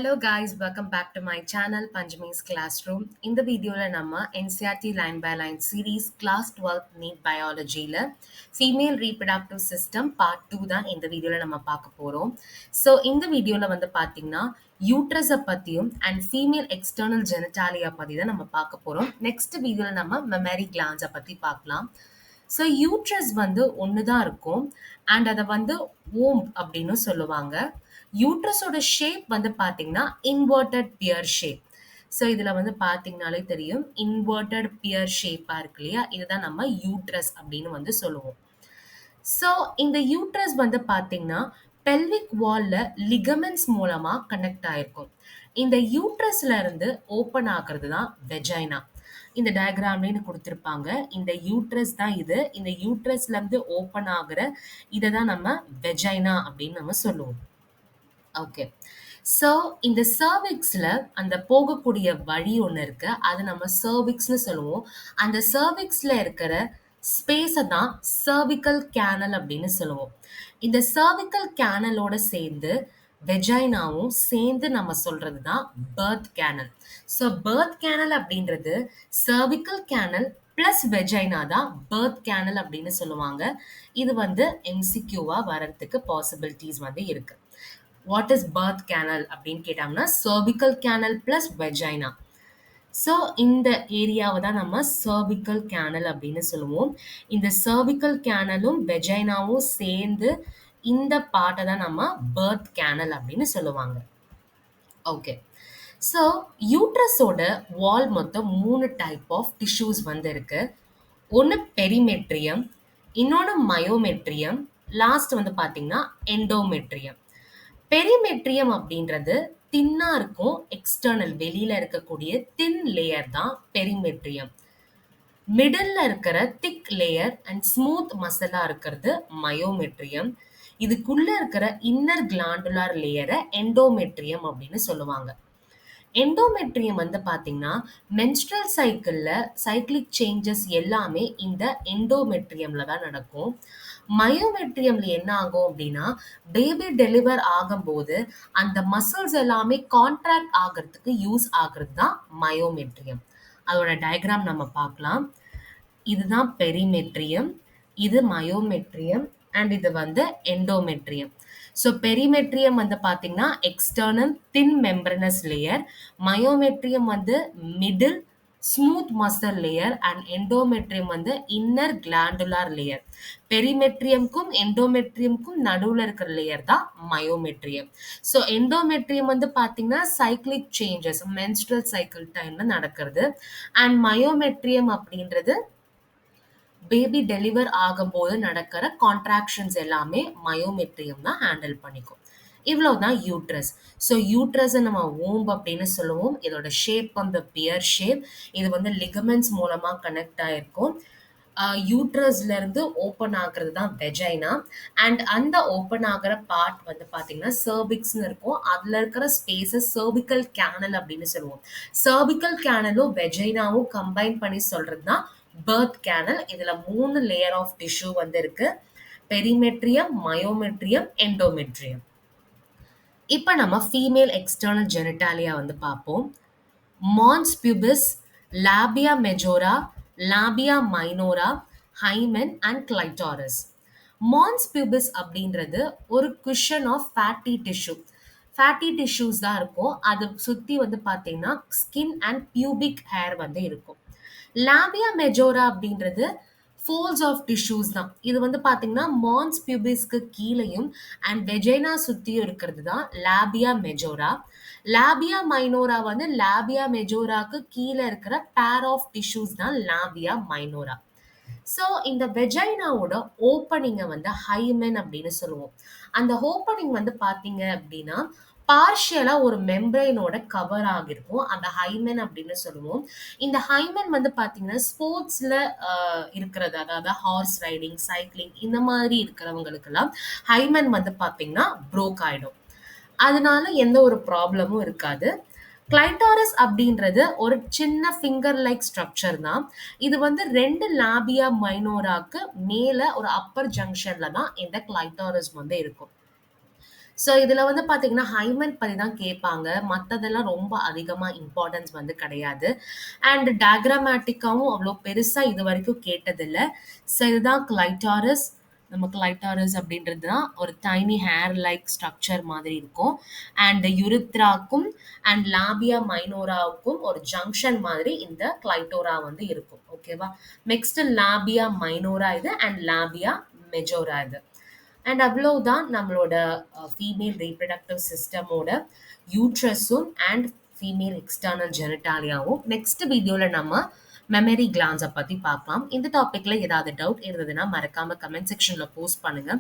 Hello guys, welcome back to my channel Panjami's Classroom. இந்த வீடியோல நம்ம NCERT line by line series class 12 NEET பயாலஜில female reproductive system part 2 தான் இந்த வீடியோல நம்ம பார்க்க போறோம். ஸோ இந்த வீடியோல வந்து பார்த்தீங்கன்னா யூட்ரஸை பற்றியும் அண்ட் ஃபீமேல் எக்ஸ்டர்னல் ஜெனட்டாலியா பற்றி தான் நம்ம பார்க்க போறோம். நெக்ஸ்ட் வீடியோல நம்ம மெமரி கிளான்ஸை பற்றி பார்க்கலாம். ஸோ யூட்ரஸ் வந்து ஒன்று தான் இருக்கும் அண்ட் அதை வந்து ஓம் அப்படின்னு சொல்லுவாங்க. யூட்ரஸோட ஷேப் வந்து பார்த்தீங்கன்னா இன்வெர்டட் பியர் ஷேப். ஸோ இதில் வந்து பார்த்தீங்கனாலே தெரியும் இன்வெர்டட் பியர் ஷேப்பாக இருக்கு இல்லையா, இதுதான் நம்ம யூட்ரஸ் அப்படின்னு வந்து சொல்லுவோம். ஸோ இந்த யூட்ரஸ் வந்து பார்த்தீங்கன்னா பெல்விக் வால்ல லிகமெண்ட்ஸ் மூலமா கனெக்ட் ஆயிருக்கும். இந்த யூட்ரஸ்ல இருந்து ஓப்பன் ஆகிறது தான் வெஜைனா. இந்த டயக்ராம்லேன்னு கொடுத்துருப்பாங்க. இந்த யூட்ரஸ் தான் இது. இந்த யூட்ரஸ்ல இருந்து ஓப்பன் ஆகுற இதை தான் நம்ம வெஜைனா அப்படின்னு நம்ம சொல்லுவோம். ஓகே. ஸோ இந்த சர்விக்ஸ்ல அந்த போகக்கூடிய வழி ஒன்று இருக்கு. அது நம்ம சர்விக்ஸ்னு சொல்லுவோம். அந்த சர்விக்ஸ்ல இருக்கிற ஸ்பேஸை தான் சர்விக்கல் கேனல் அப்படின்னு சொல்லுவோம். இந்த சர்விக்கல் கேனலோட சேர்ந்து வெஜைனாவும் சேர்ந்து நம்ம சொல்றது தான் birth canal. So birth canal அப்படின்றது சர்விக்கல் கேனல் பிளஸ் வெஜைனா தான் பர்த் கேனல் அப்படின்னு சொல்லுவாங்க. இது வந்து எம்சிக்யூவா வரதுக்கு பாசிபிலிட்டிஸ் வந்து இருக்கு. வாட் இஸ் பர்த் கேனல் அப்படின்னு கேட்டாங்கன்னா cervical canal plus vagina. So இந்த ஏரியாவை தான் நம்ம சர்விக்கல் கேனல் அப்படின்னு சொல்லுவோம். இந்த சர்விக்கல் கேனலும் வெஜைனாவும் சேர்ந்து இந்த பார்ட்டை தான் நம்ம பர்த் கேனல் அப்படின்னு சொல்லுவாங்க. ஓகே. ஸோ யூட்ரஸோட வால் மொத்தம் 3 டைப் ஆஃப் டிஷ்யூஸ் வந்து இருக்கு. ஒன்று பெரிமெட்ரியம், இன்னொன்று மயோமெட்ரியம், லாஸ்ட் வந்து பார்த்தீங்கன்னா எண்டோமெட்ரியம். பெரிமெட்ரியம் அப்படின்றது தின்னா இருக்கும், எக்ஸ்டர்னல் வெளியில இருக்கக்கூடிய தின் லேயர் தான் பெரிமெட்ரியம். மிடில்ல இருக்கிற திக் லேயர் அண்ட் ஸ்மூத் மசிலா இருக்கிறது மயோமெட்ரியம். இதுக்குள்ள இருக்கிற இன்னர் கிளாண்டுலார் லேயரை எண்டோமெட்ரியம் அப்படின்னு சொல்லுவாங்க. எண்டோமெட்ரியம் வந்து பார்த்தீங்கன்னா மென்ஸ்ட்ரல் சைக்கிளில் சைக்ளிக் சேஞ்சஸ் எல்லாமே இந்த எண்டோமெட்ரியமில் தான் நடக்கும். மயோமெட்ரியம்ல என்ன ஆகும் அப்படின்னா பேபி டெலிவர் ஆகும்போது அந்த மசில்ஸ் எல்லாமே கான்ட்ராக்ட் ஆகிறதுக்கு யூஸ் ஆகுறது தான் மயோமெட்ரியம். அதோட டயக்ராம் நம்ம பார்க்கலாம். இதுதான் பெரிமெட்ரியம், இது மயோமெட்ரியம் அண்ட் இது வந்து எண்டோமெட்ரியம். ஸோ பெரிமெட்ரியம் வந்து பார்த்தீங்கன்னா எக்ஸ்டர்னல் தின் மெம்பரனஸ் லேயர், மயோமெட்ரியம் வந்து middle smooth muscle layer and endometrium வந்து இன்னர் கிளாண்டுலார் லேயர். பெரிமெட்ரியம்க்கும் எண்டோமெட்ரியம்க்கும் நடுவில் இருக்கிற லேயர் தான் மயோமெட்ரியம். ஸோ எண்டோமெட்ரியம் வந்து பார்த்தீங்கன்னா சைக்ளிக் சேஞ்சஸ் மென்ஸ்ட்ரல் சைக்கிள் டைம்ல நடக்கிறது அண்ட் மயோமெட்ரியம் அப்படின்றது பேபி டெலிவர் ஆகும்போது நடக்கிற கான்ட்ராக்ஷன்ஸ் எல்லாமே மயோமெட்ரியம் தான் ஹேண்டில் பண்ணிக்கும். இவ்வளவுதான் யூட்ரஸ். ஸோ யூட்ரஸை நம்ம ஓம்ப் அப்படின்னு சொல்லுவோம். இதோட ஷேப் வந்து பியர் ஷேப். இது வந்து லிகமெண்ட்ஸ் மூலமா கனெக்ட் ஆயிருக்கும். யூட்ரஸ்ல இருந்து ஓப்பன் ஆகுறது தான் வெஜைனா அண்ட் அந்த ஓப்பன் ஆகிற பார்ட் வந்து பார்த்தீங்கன்னா சர்விக்ஸ்னு இருக்கும். அதில் இருக்கிற ஸ்பேஸை சர்விக்கல் கேனல் அப்படின்னு சொல்லுவோம். சர்விக்கல் கேனலும் வெஜைனாவும் கம்பைன் பண்ணி சொல்றது தான் பர்த் கேனல். இதுல 3 லேயர் ஆஃப் டிஷ்யூ வந்து இருக்கு. Perimetrium, myometrium, endometrium. இப்போ நம்ம ஃபீமேல் எக்ஸ்டர்னல் ஜெனிட்டாலியா வந்து பார்ப்போம். Mons pubis, labia majora, labia minora, hymen and clitoris. மான்ஸ் பியூபிஸ் அப்படின்றது ஒரு cushion of fatty tissue. Fatty tissues தான் இருக்கும். அது சுற்றி வந்து பார்த்தீங்கன்னா ஸ்கின் அண்ட் பியூபிக் ஹேர் வந்து இருக்கும். லாபியா மெஜோரா அப்படின்றது ஃபோல்ஸ் ஆஃப் டிஷ்யூஸ் தான். இது வந்து பார்த்தீங்கன்னா மான்ஸ் பியூபிஸ்க்கு கீழேயும் அண்ட் வெஜைனா சுற்றியும் இருக்கிறது தான் லாபியா மெஜோரா. லாபியா மைனோரா வந்து லாபியா மெஜோராக்கு கீழே இருக்கிற பேர் ஆஃப் டிஷ்யூஸ் தான் லாபியா மைனோரா. ஸோ இந்த வெஜைனாவோட ஓப்பனிங்கை வந்து ஹைமென் அப்படின்னு சொல்லுவோம். அந்த ஓப்பனிங் வந்து பார்த்தீங்க அப்படின்னா பார்ஷியலா ஒரு மெம்பரைனோட கவர் ஆகிருக்கும். அந்த ஹைமென் அப்படின்னு சொல்லுவோம். இந்த ஹைமென் வந்து பார்த்தீங்கன்னா ஸ்போர்ட்ஸ்ல இருக்கிறது, அதாவது ஹார்ஸ் ரைடிங், சைக்கிளிங் இந்த மாதிரி இருக்கிறவங்களுக்கெல்லாம் ஹைமென் வந்து பார்த்தீங்கன்னா ப்ரோக் ஆயிடும். அதனால எந்த ஒரு ப்ராப்ளமும் இருக்காது. கிளைட்டாரஸ் அப்படின்றது ஒரு சின்ன ஃபிங்கர் லைக் ஸ்ட்ரக்சர் தான். இது வந்து 2 லாபியா மைனோராக்கு மேல ஒரு அப்பர் ஜங்ஷன்ல தான் இந்த கிளைட்டாரஸ் வந்து இருக்கும். ஸோ இதுல வந்து பார்த்தீங்கன்னா, ஹைமன் பத்தி தான் கேட்பாங்க. மத்ததெல்லாம் ரொம்ப அதிகமா இம்பார்ட்டன்ஸ் வந்து கிடையாது. அண்ட் டயகிராமேட்டிக்காவும் அவ்ளோ பெருசா இதுவரைக்கும் கேட்டதில்ல. ஸோ இதுதான் கிளைட்டாரிஸ். நம்ம கிளைட்டாரிஸ் அப்படின்றது தான் ஒரு டைனி ஹேர் லைக் ஸ்ட்ரக்சர் மாதிரி இருக்கும். அண்ட் யுரித்ராக்கும் அண்ட் லாபியா மைனோராவுக்கும் ஒரு ஜங்ஷன் மாதிரி இந்த கிளைட்டோரா வந்து இருக்கும். ஓகேவா? நெக்ஸ்ட் லாபியா மைனோரா இது அண்ட் லாபியா மெஜோரா இது. அண்ட் அவ்வளவுதான் நம்மளோட ஃபீமேல் ரீப்ரடக்டிவ் சிஸ்டமோட யூட்ரஸும் அண்ட் ஃபீமேல் எக்ஸ்டர்னல் ஜெனிட்டாலியாவும். நெக்ஸ்ட் வீடியோல நம்ம மெமரி கிளான்ஸை பத்தி பார்க்கலாம். இந்த டாபிக்ல ஏதாவது டவுட் இருந்ததுன்னா மறக்காம கமெண்ட் செக்ஷன்ல போஸ்ட் பண்ணுங்க.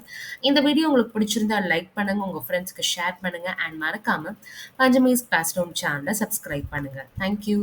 இந்த வீடியோ உங்களுக்கு பிடிச்சிருந்தா லைக் பண்ணுங்க, உங்க ஃப்ரெண்ட்ஸ்க்கு ஷேர் பண்ணுங்க அண்ட் மறக்காம பஞ்சமீஸ் கிளாஸ் ரூம் சேனலை சப்ஸ்கிரைப் பண்ணுங்க. தேங்க்யூ.